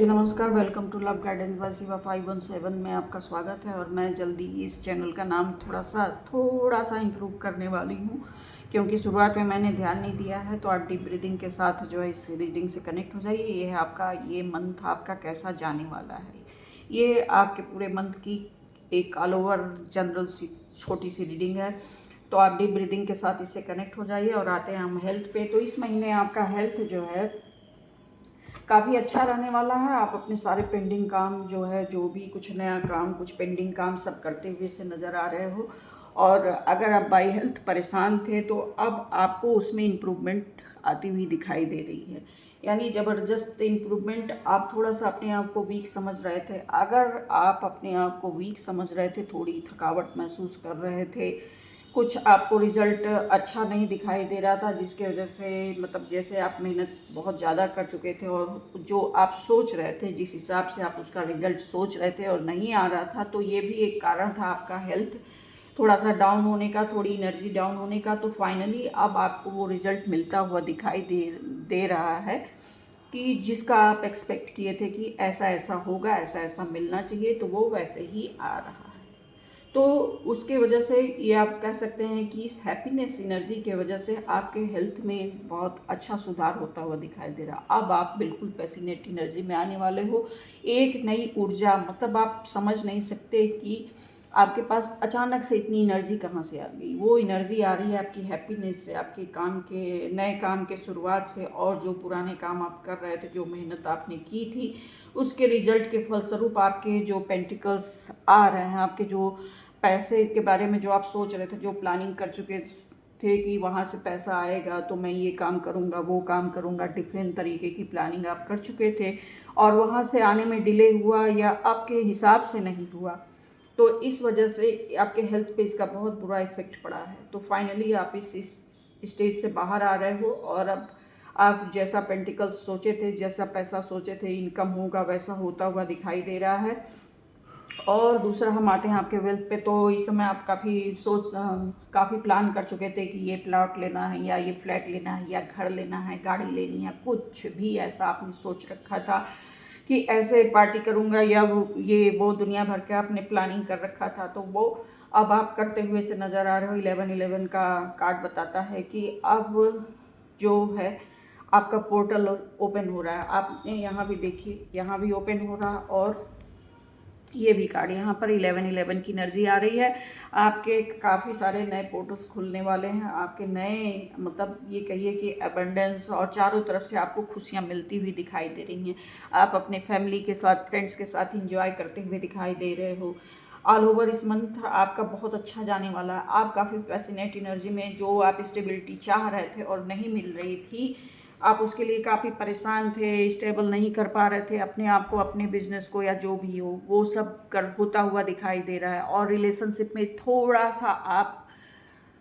जी नमस्कार, welcome to Love Guidance by Shiva 517 में आपका स्वागत है। और मैं जल्दी ही इस चैनल का नाम थोड़ा सा इम्प्रूव करने वाली हूँ, क्योंकि शुरुआत में मैंने ध्यान नहीं दिया है। तो आप डीप ब्रीदिंग के साथ जो है इस रीडिंग से कनेक्ट हो जाइए। ये है आपका ये मंथ आपका कैसा जाने वाला है। ये आपके पूरे मंथ की एक ऑल ओवर जनरल सी छोटी सी रीडिंग है। तो आप डीप ब्रीदिंग के साथ इससे कनेक्ट हो जाइए। और आते हैं हम हेल्थ पे। तो इस महीने आपका हेल्थ जो है काफ़ी अच्छा रहने वाला है। आप अपने सारे पेंडिंग काम जो है, जो भी कुछ नया काम, कुछ पेंडिंग काम सब करते हुए से नज़र आ रहे हो। और अगर आप बाई हेल्थ परेशान थे तो अब आपको उसमें इम्प्रूवमेंट आती हुई दिखाई दे रही है। यानी ज़बरदस्त इम्प्रूवमेंट। आप थोड़ा सा अपने आप को वीक समझ रहे थे। अगर आप अपने आप को वीक समझ रहे थे, थोड़ी थकावट महसूस कर रहे थे, कुछ आपको रिज़ल्ट अच्छा नहीं दिखाई दे रहा था, जिसके वजह से मतलब जैसे आप मेहनत बहुत ज़्यादा कर चुके थे और जो आप सोच रहे थे, जिस हिसाब से आप उसका रिज़ल्ट सोच रहे थे और नहीं आ रहा था, तो ये भी एक कारण था आपका हेल्थ थोड़ा सा डाउन होने का, थोड़ी एनर्जी डाउन होने का। तो फाइनली अब आपको वो रिज़ल्ट मिलता हुआ दिखाई दे रहा है कि जिसका आप एक्सपेक्ट किए थे कि ऐसा ऐसा होगा, ऐसा ऐसा मिलना चाहिए, तो वो वैसे ही आ रहा है। तो उसके वजह से ये आप कह सकते हैं कि इस हैप्पीनेस एनर्जी के वजह से आपके हेल्थ में बहुत अच्छा सुधार होता हुआ दिखाई दे रहा। अब आप बिल्कुल पैसिनेट एनर्जी में आने वाले हो। एक नई ऊर्जा, मतलब आप समझ नहीं सकते कि आपके पास अचानक से इतनी एनर्जी कहाँ से आ गई। वो एनर्जी आ रही है आपकी हैप्पीनेस से, आपके काम के नए काम के शुरुआत से। और जो पुराने काम आप कर रहे थे, जो मेहनत आपने की थी, उसके रिजल्ट के फलस्वरूप आपके जो पेंटिकल्स आ रहे हैं, आपके जो पैसे के बारे में जो आप सोच रहे थे, जो प्लानिंग कर चुके थे कि वहाँ से पैसा आएगा तो मैं ये काम करूँगा, वो काम करूँगा, डिफरेंट तरीके की प्लानिंग आप कर चुके थे और वहाँ से आने में डिले हुआ या आपके हिसाब से नहीं हुआ, तो इस वजह से आपके हेल्थ पे इसका बहुत बुरा इफेक्ट पड़ा है। तो फाइनली आप इस स्टेज से बाहर आ रहे हो और अब आप जैसा पेंटिकल्स सोचे थे, जैसा पैसा सोचे थे इनकम होगा, वैसा होता हुआ दिखाई दे रहा है। और दूसरा हम आते हैं आपके वेल्थ पे। तो इस समय आप काफ़ी प्लान कर चुके थे कि ये प्लॉट लेना है या ये फ्लैट लेना है या घर लेना है, गाड़ी लेनी है, कुछ भी ऐसा आपने सोच रखा था कि ऐसे पार्टी करूँगा या वो दुनिया भर का आपने प्लानिंग कर रखा था। तो वो अब आप करते हुए से नज़र आ रहे हो। 11-11 का कार्ड बताता है कि अब जो है आपका पोर्टल ओपन हो रहा है। आपने यहाँ भी देखिए, यहाँ भी ओपन हो रहा और ये भी कार्ड यहाँ पर 11-11 की एनर्जी आ रही है। आपके काफ़ी सारे नए पोर्टल्स खुलने वाले हैं। आपके नए, मतलब ये कहिए कि अबंडेंस, और चारों तरफ से आपको खुशियाँ मिलती हुई दिखाई दे रही हैं। आप अपने फैमिली के साथ, फ्रेंड्स के साथ इंजॉय करते हुए दिखाई दे रहे हो। ऑल ओवर इस मंथ आपका बहुत अच्छा जाने वाला है। आप काफ़ी पैसिनेट एनर्जी में, जो आप स्टेबिलिटी चाह रहे थे और नहीं मिल रही थी, आप उसके लिए काफ़ी परेशान थे, स्टेबल नहीं कर पा रहे थे अपने आप को, अपने बिजनेस को, या जो भी हो वो सब कर होता हुआ दिखाई दे रहा है। और रिलेशनशिप में थोड़ा सा आप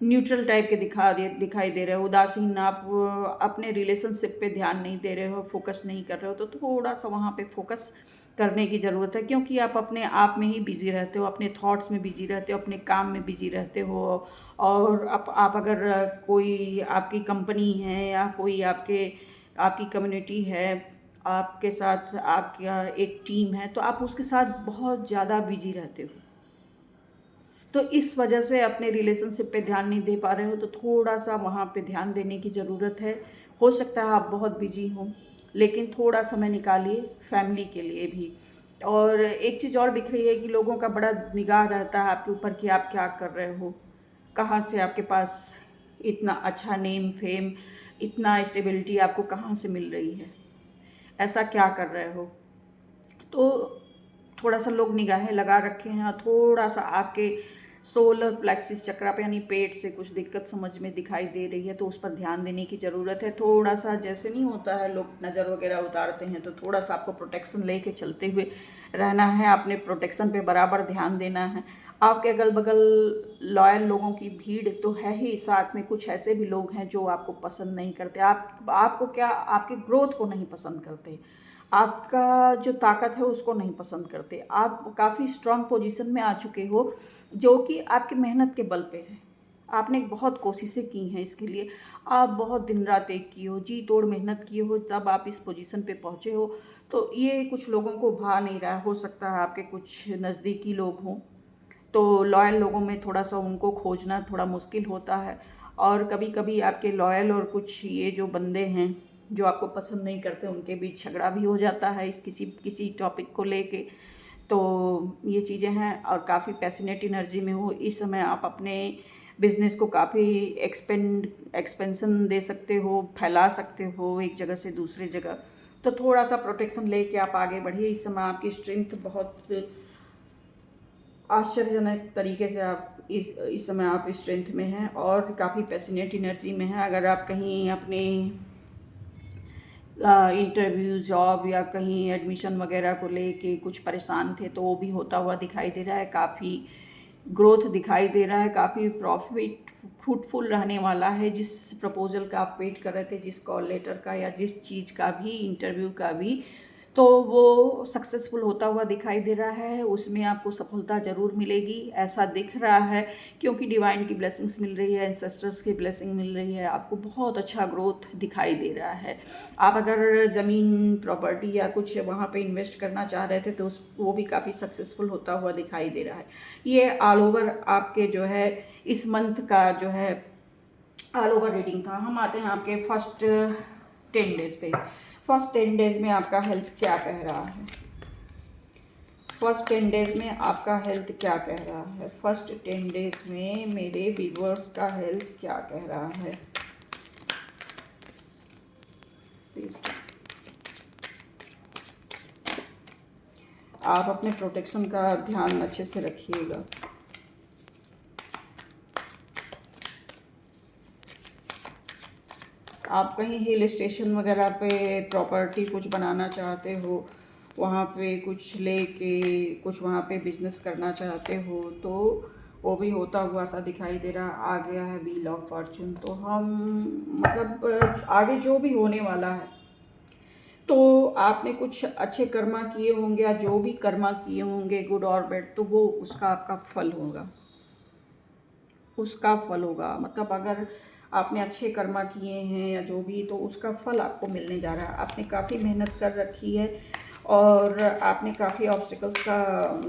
न्यूट्रल टाइप के दिखाई दे रहे हो, उदासीन। आप अपने रिलेशनशिप पे ध्यान नहीं दे रहे हो, फोकस नहीं कर रहे हो। तो थोड़ा सा वहाँ पे फोकस करने की ज़रूरत है, क्योंकि आप अपने आप में ही बिजी रहते हो, अपने थॉट्स में बिजी रहते हो, अपने काम में बिजी रहते हो। और आप अगर कोई आपकी कंपनी है या कोई आपकी कम्युनिटी है, आपके साथ आपका एक टीम है, तो आप उसके साथ बहुत ज़्यादा बिजी रहते हो। तो इस वजह से अपने रिलेशनशिप पे ध्यान नहीं दे पा रहे हो। तो थोड़ा सा वहाँ पे ध्यान देने की ज़रूरत है। हो सकता है आप बहुत बिजी हों, लेकिन थोड़ा समय निकालिए फैमिली के लिए भी। और एक चीज़ और दिख रही है कि लोगों का बड़ा निगाह रहता है आपके ऊपर कि आप क्या कर रहे हो, कहाँ से आपके पास इतना अच्छा नेम फेम, इतना स्टेबिलिटी आपको कहाँ से मिल रही है, ऐसा क्या कर रहे हो। तो थोड़ा सा लोग निगाहें लगा रखे हैं। थोड़ा सा आपके सोलर प्लेक्सिस चक्रा पे, यानी पेट से कुछ दिक्कत समझ में दिखाई दे रही है, तो उस पर ध्यान देने की ज़रूरत है। थोड़ा सा जैसे नहीं होता है, लोग नज़र वगैरह उतारते हैं, तो थोड़ा सा आपको प्रोटेक्शन लेके चलते हुए रहना है। अपने प्रोटेक्शन पे बराबर ध्यान देना है। आपके अगल बगल लॉयल लोगों की भीड़ तो है ही, साथ में कुछ ऐसे भी लोग हैं जो आपको पसंद नहीं करते। आपको क्या, आपके ग्रोथ को नहीं पसंद करते, आपका जो ताकत है उसको नहीं पसंद करते। आप काफ़ी स्ट्रांग पोजीशन में आ चुके हो, जो कि आपकी मेहनत के बल पे है। आपने बहुत कोशिशें की हैं इसके लिए, आप बहुत दिन रात एक की हो, जी तोड़ मेहनत किए हो, तब आप इस पोजीशन पे पहुँचे हो। तो ये कुछ लोगों को भा नहीं रहा है, हो सकता है आपके कुछ नज़दीकी लोग हों, तो लॉयल लोगों में थोड़ा-सा उनको खोजना थोड़ा मुश्किल होता है। और कभी-कभी आपके लॉयल और कुछ ये जो बंदे हैं, जो आपको पसंद नहीं करते, उनके बीच झगड़ा भी हो जाता है इस किसी किसी टॉपिक को लेके। तो ये चीज़ें हैं, और काफ़ी पैशनेट एनर्जी में हो इस समय। आप अपने बिज़नेस को काफ़ी एक्सपेंशन दे सकते हो, फैला सकते हो एक जगह से दूसरी जगह। तो थोड़ा-सा प्रोटेक्शन लेके आप आगे बढ़िए। इस समय आपकी स्ट्रेंथ बहुत आश्चर्यजनक तरीके से आप इस समय आप स्ट्रेंथ में हैं और काफ़ी पैशनेट एनर्जी में हैं। अगर आप कहीं अपने इंटरव्यू, जॉब या कहीं एडमिशन वगैरह को लेके कुछ परेशान थे, तो वो भी होता हुआ दिखाई दे रहा है। काफ़ी ग्रोथ दिखाई दे रहा है, काफ़ी प्रॉफिट फ्रूटफुल रहने वाला है। जिस प्रपोज़ल का आप वेट कर रहे थे, जिस कॉल लेटर का या जिस चीज़ का भी, इंटरव्यू का भी, तो वो सक्सेसफुल होता हुआ दिखाई दे रहा है। उसमें आपको सफलता ज़रूर मिलेगी, ऐसा दिख रहा है, क्योंकि डिवाइन की ब्लेसिंग्स मिल रही है, एंसेस्टर्स की ब्लेसिंग मिल रही है। आपको बहुत अच्छा ग्रोथ दिखाई दे रहा है। आप अगर ज़मीन, प्रॉपर्टी या कुछ वहाँ पे इन्वेस्ट करना चाह रहे थे, तो वो भी काफ़ी सक्सेसफुल होता हुआ दिखाई दे रहा है। ये ऑल ओवर आपके जो है इस मंथ का जो है ऑल ओवर रीडिंग था। हम आते हैं आपके फर्स्ट 10 डेज पे। फर्स्ट 10 डेज में आपका हेल्थ क्या कह रहा है? फर्स्ट 10 डेज में आपका हेल्थ क्या कह रहा है? फर्स्ट 10 डेज में मेरे व्यूअर्स का हेल्थ क्या कह रहा है? आप अपने प्रोटेक्शन का ध्यान अच्छे से रखिएगा। आप कहीं हिल स्टेशन वगैरह पे प्रॉपर्टी कुछ बनाना चाहते हो, वहाँ पे कुछ लेके कुछ वहाँ पे बिजनेस करना चाहते हो, तो वो भी होता हुआ सा दिखाई दे रहा। आ गया है व्हील ऑफ फॉर्चून। तो हम मतलब आगे जो भी होने वाला है, तो आपने कुछ अच्छे कर्मा किए होंगे, या जो भी कर्मा किए होंगे गुड और बैड, तो वो उसका आपका फल होगा, उसका फल होगा। मतलब अगर आपने अच्छे कर्मा किए हैं या जो भी, तो उसका फल आपको मिलने जा रहा है। आपने काफ़ी मेहनत कर रखी है और आपने काफ़ी ऑब्स्टिकल्स का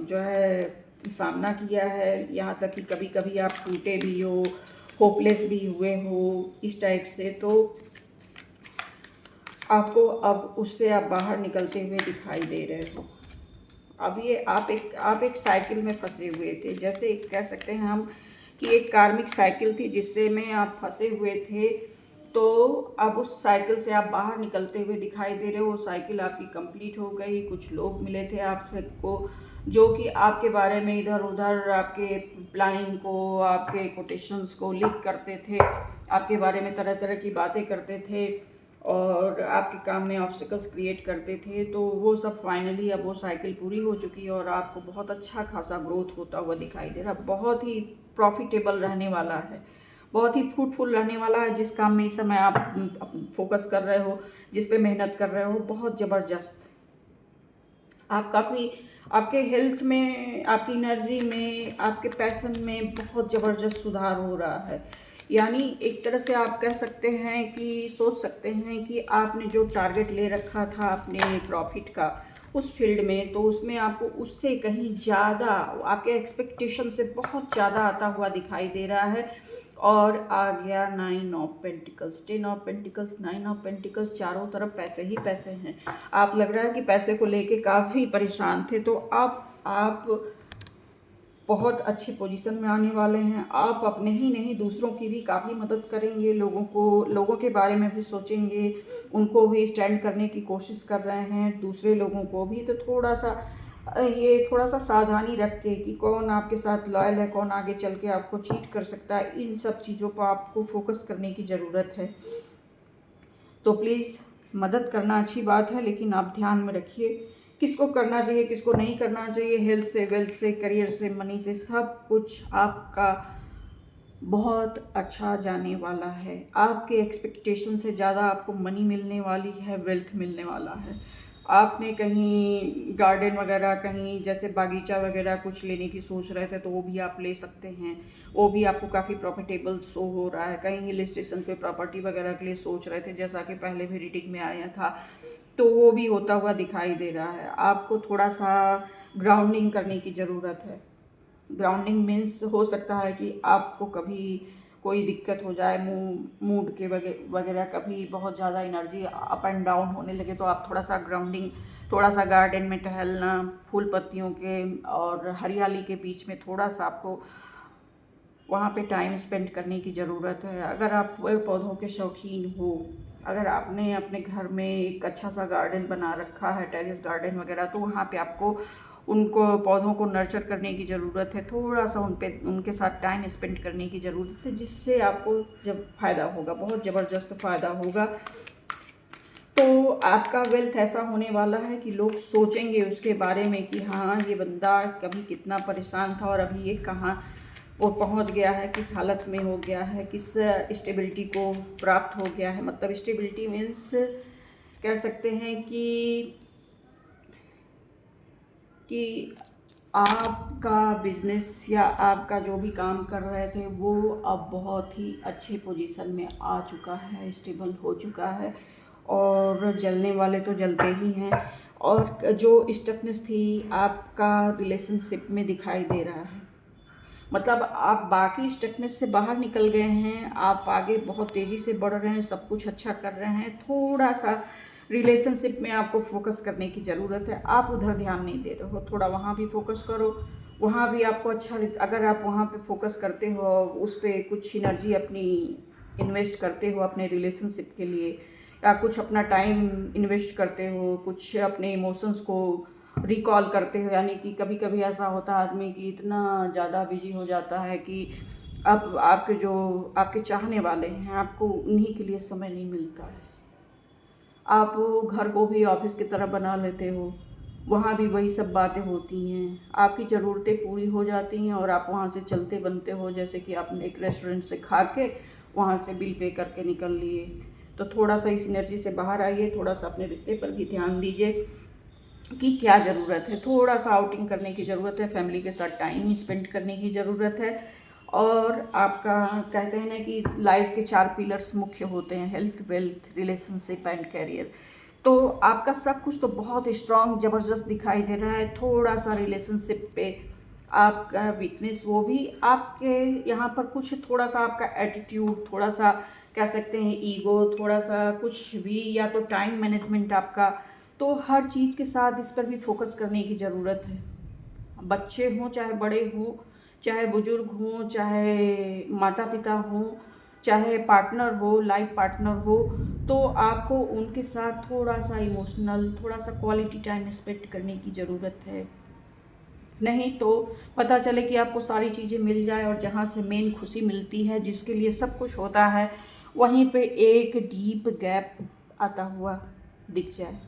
जो है सामना किया है। यहाँ तक कि कभी कभी आप टूटे भी हो, होपलेस भी हुए हो, इस टाइप से। तो आपको अब उससे आप बाहर निकलते हुए दिखाई दे रहे हो। अब ये आप एक साइकिल में फंसे हुए थे, जैसे कह सकते हैं हम कि एक कार्मिक साइकिल थी जिससे में आप फंसे हुए थे। तो अब उस साइकिल से आप बाहर निकलते हुए दिखाई दे रहे हो। वो साइकिल आपकी कंप्लीट हो गई। कुछ लोग मिले थे आपसे को, जो कि आपके बारे में इधर उधर आपके प्लानिंग को, आपके कोटेशंस को लीक करते थे, आपके बारे में तरह तरह की बातें करते थे और आपके काम में ऑब्स्टिकल्स क्रिएट करते थे। तो वो सब फाइनली अब वो साइकिल पूरी हो चुकी है और आपको बहुत अच्छा खासा ग्रोथ होता हुआ दिखाई दे रहा है। बहुत ही प्रॉफिटेबल रहने वाला है, बहुत ही फ्रूटफुल रहने वाला है। जिस काम में इस समय आप फोकस कर रहे हो, जिस पे मेहनत कर रहे हो, बहुत ज़बरदस्त। आप काफ़ी आपके हेल्थ में, आपकी एनर्जी में, आपके पैशन में बहुत ज़बरदस्त सुधार हो रहा है। यानी एक तरह से आप कह सकते हैं कि सोच सकते हैं कि आपने जो टारगेट ले रखा था अपने प्रॉफिट का उस फील्ड में, तो उसमें आपको उससे कहीं ज़्यादा, आपके एक्सपेक्टेशन से बहुत ज़्यादा आता हुआ दिखाई दे रहा है। और आ गया 9 of pentacles, 10 of pentacles, 9 of pentacles. चारों तरफ पैसे ही पैसे हैं। आप लग रहा है कि पैसे को लेके काफ़ी परेशान थे, तो आप बहुत अच्छी पोजीशन में आने वाले हैं। आप अपने ही नहीं, दूसरों की भी काफ़ी मदद करेंगे, लोगों के बारे में भी सोचेंगे, उनको भी स्टैंड करने की कोशिश कर रहे हैं, दूसरे लोगों को भी। तो थोड़ा सा सावधानी रख के कि कौन आपके साथ लॉयल है, कौन आगे चल के आपको चीट कर सकता है, इन सब चीज़ों पर आपको फोकस करने की ज़रूरत है। तो प्लीज़, मदद करना अच्छी बात है, लेकिन आप ध्यान में रखिए किसको करना चाहिए, किसको नहीं करना चाहिए। हेल्थ से, वेल्थ से, करियर से, मनी से, सब कुछ आपका बहुत अच्छा जाने वाला है। आपके एक्सपेक्टेशन से ज़्यादा आपको मनी मिलने वाली है, वेल्थ मिलने वाला है। आपने कहीं गार्डन वगैरह, कहीं जैसे बागीचा वगैरह कुछ लेने की सोच रहे थे तो वो भी आप ले सकते हैं, वो भी आपको काफ़ी प्रॉफिटेबल शो हो रहा है। कहीं हिल स्टेशन पे प्रॉपर्टी वगैरह के लिए सोच रहे थे, जैसा कि पहले भी रीडिंग में आया था, तो वो भी होता हुआ दिखाई दे रहा है। आपको थोड़ा सा ग्राउंडिंग करने की ज़रूरत है। ग्राउंडिंग मीन्स हो सकता है कि आपको कभी कोई दिक्कत हो जाए, मूड के वगैरह कभी बहुत ज़्यादा एनर्जी अप एंड डाउन होने लगे, तो आप थोड़ा सा ग्राउंडिंग, थोड़ा सा गार्डन में टहलना, फूल पत्तियों के और हरियाली के बीच में थोड़ा सा आपको वहाँ पे टाइम स्पेंड करने की ज़रूरत है। अगर आप पेड़ पौधों के शौकीन हो, अगर आपने अपने घर में एक अच्छा सा गार्डन बना रखा है, टेरेस गार्डन वगैरह, तो वहाँ पे आपको उनको पौधों को नर्चर करने की ज़रूरत है, थोड़ा सा उनके साथ टाइम स्पेंड करने की ज़रूरत है, जिससे आपको जब फ़ायदा होगा, बहुत ज़बरदस्त फ़ायदा होगा। तो आपका वेल्थ ऐसा होने वाला है कि लोग सोचेंगे उसके बारे में कि हाँ, ये बंदा कभी कितना परेशान था और अभी ये कहाँ वो पहुंच गया है, किस हालत में हो गया है, किस स्टेबिलिटी को प्राप्त हो गया है। मतलब स्टेबिलिटी मीन्स कह सकते हैं कि आपका बिजनेस या आपका जो भी काम कर रहे थे वो अब बहुत ही अच्छे पोजीशन में आ चुका है, स्टेबल हो चुका है, और जलने वाले तो जलते ही हैं। और जो स्टकनेस थी आपका रिलेशनशिप में दिखाई दे रहा है, मतलब आप बाकी स्टकनेस से बाहर निकल गए हैं, आप आगे बहुत तेज़ी से बढ़ रहे हैं, सब कुछ अच्छा कर रहे हैं। थोड़ा सा रिलेशनशिप में आपको फोकस करने की ज़रूरत है, आप उधर ध्यान नहीं दे रहे हो, थोड़ा वहाँ भी फोकस करो। वहाँ भी आपको अच्छा, अगर आप वहाँ पे फोकस करते हो, उस पर कुछ एनर्जी अपनी इन्वेस्ट करते हो अपने रिलेशनशिप के लिए, या कुछ अपना टाइम इन्वेस्ट करते हो, कुछ अपने इमोशंस को रिकॉल करते हो, यानी कि कभी कभी ऐसा होता है आदमी कि इतना ज़्यादा बिजी हो जाता है कि अब आपके जो आपके चाहने वाले हैं, आपको उन्हीं के लिए समय नहीं मिलता है। आप घर को भी ऑफिस की तरह बना लेते हो, वहाँ भी वही सब बातें होती हैं, आपकी ज़रूरतें पूरी हो जाती हैं और आप वहाँ से चलते बनते हो, जैसे कि आपने एक रेस्टोरेंट से खा के वहाँ से बिल पे करके निकल लिए। तो थोड़ा सा इस एनर्जी से बाहर आइए, थोड़ा सा अपने रिश्ते पर भी ध्यान दीजिए कि क्या ज़रूरत है। थोड़ा सा आउटिंग करने की ज़रूरत है, फैमिली के साथ टाइम स्पेंड करने की ज़रूरत है। और आपका कहते हैं ना कि लाइफ के 4 पिलर्स मुख्य होते हैं, health, wealth, relationship and career. तो आपका सब कुछ तो बहुत स्ट्रांग ज़बरदस्त दिखाई दे रहा है। थोड़ा सा रिलेशनशिप पे आपका वीकनेस, वो भी आपके यहाँ पर कुछ थोड़ा सा आपका एटीट्यूड, थोड़ा सा कह सकते हैं ईगो, थोड़ा सा कुछ भी, या तो टाइम मैनेजमेंट आपका, तो हर चीज़ के साथ इस पर भी फोकस करने की ज़रूरत है। बच्चे हों चाहे बड़े हों, चाहे बुजुर्ग हों, चाहे माता पिता हों, चाहे पार्टनर हो, लाइफ पार्टनर हो, तो आपको उनके साथ थोड़ा सा इमोशनल, थोड़ा सा क्वालिटी टाइम स्पेंड करने की ज़रूरत है। नहीं तो पता चले कि आपको सारी चीज़ें मिल जाए और जहाँ से मेन खुशी मिलती है, जिसके लिए सब कुछ होता है, वहीं पे एक डीप गैप आता हुआ दिख जाए।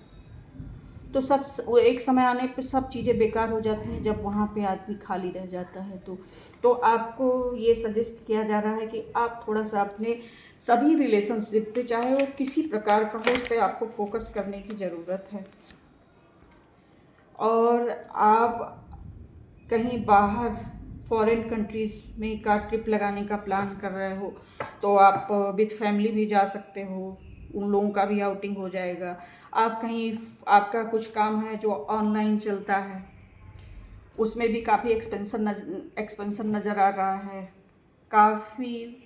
तो सब वो एक समय आने पे सब चीज़ें बेकार हो जाती हैं, जब वहाँ पे आदमी खाली रह जाता है। तो आपको ये सजेस्ट किया जा रहा है कि आप थोड़ा सा अपने सभी रिलेशनशिप पे, चाहे वो किसी प्रकार का हो, उस पर आपको फोकस करने की ज़रूरत है। और आप कहीं बाहर फॉरेन कंट्रीज़ में का ट्रिप लगाने का प्लान कर रहे हो, तो आप विथ फैमिली भी जा सकते हो, उन लोगों का भी आउटिंग हो जाएगा। आप कहीं, आपका कुछ काम है जो ऑनलाइन चलता है, उसमें भी काफ़ी एक्सपेंसन नज़र आ रहा है, काफ़ी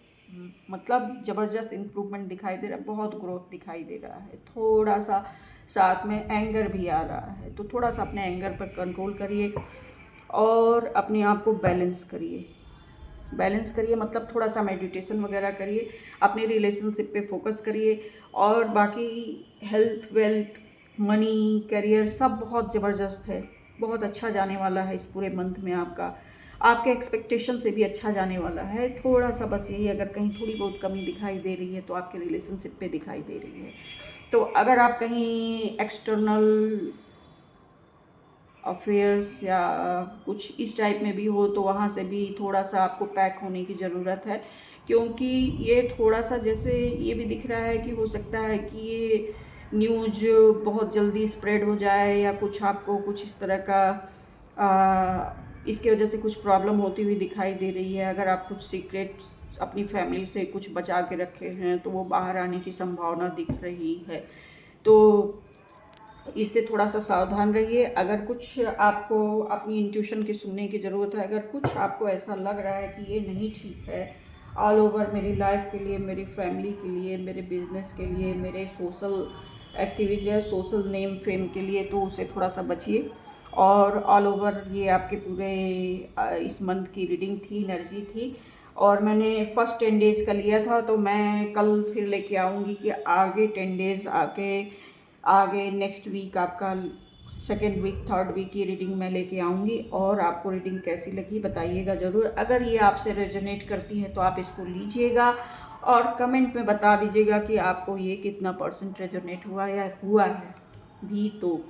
मतलब ज़बरदस्त इम्प्रूवमेंट दिखाई दे रहा है, बहुत ग्रोथ दिखाई दे रहा है। थोड़ा सा साथ में एंगर भी आ रहा है, तो थोड़ा सा अपने एंगर पर कंट्रोल करिए और अपने आप को बैलेंस करिए। मतलब थोड़ा सा मेडिटेशन वगैरह करिए, अपने रिलेशनशिप पे फोकस करिए, और बाकी हेल्थ, वेल्थ, मनी, करियर सब बहुत ज़बरदस्त है, बहुत अच्छा जाने वाला है इस पूरे मंथ में। आपके एक्सपेक्टेशन से भी अच्छा जाने वाला है। थोड़ा सा बस यही, अगर कहीं थोड़ी बहुत कमी दिखाई दे रही है तो आपके रिलेशनशिप पे दिखाई दे रही है। तो अगर आप कहीं एक्सटर्नल अफेयर्स या कुछ इस टाइप में भी हो, तो वहाँ से भी थोड़ा सा आपको पैक होने की ज़रूरत है, क्योंकि ये थोड़ा सा जैसे ये भी दिख रहा है कि हो सकता है कि ये न्यूज़ बहुत जल्दी स्प्रेड हो जाए या कुछ आपको कुछ इस तरह का इसकी वजह से कुछ प्रॉब्लम होती हुई दिखाई दे रही है। अगर आप कुछ सीक्रेट्स अपनी फैमिली से कुछ बचा के रखे हैं तो वो बाहर आने की संभावना दिख रही है, तो इससे थोड़ा सा सावधान रहिए। अगर कुछ आपको अपनी इंट्यूशन की सुनने की ज़रूरत है, अगर कुछ आपको ऐसा लग रहा है कि ये नहीं ठीक है ऑल ओवर मेरी लाइफ के लिए, मेरी फैमिली के लिए, मेरे बिजनेस के लिए, मेरे सोशल एक्टिविटीज़ या सोशल नेम फेम के लिए, तो उससे थोड़ा सा बचिए। और ऑल ओवर ये आपके पूरे इस मंथ की रीडिंग थी, एनर्जी थी। और मैंने फर्स्ट 10 डेज़ का लिया था, तो मैं कल फिर लेके आऊँगी कि आगे 10 डेज़ आगे नेक्स्ट वीक आपका सेकेंड वीक, थर्ड वीक की रीडिंग मैं लेके आऊँगी। और आपको रीडिंग कैसी लगी बताइएगा ज़रूर। अगर ये आपसे रेजोनेट करती है तो आप इसको लीजिएगा और कमेंट में बता दीजिएगा कि आपको ये कितना % रेजोनेट हुआ या हुआ है भी, तो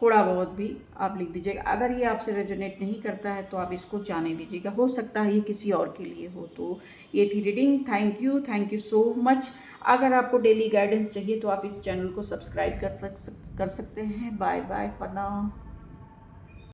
थोड़ा बहुत भी आप लिख दीजिएगा। अगर ये आपसे रेजोनेट नहीं करता है तो आप इसको जाने दीजिएगा, हो सकता है ये किसी और के लिए हो। तो ये थी reading. Thank you so much. अगर आपको डेली गाइडेंस चाहिए तो आप इस चैनल को सब्सक्राइब कर सकते हैं। Bye bye for now.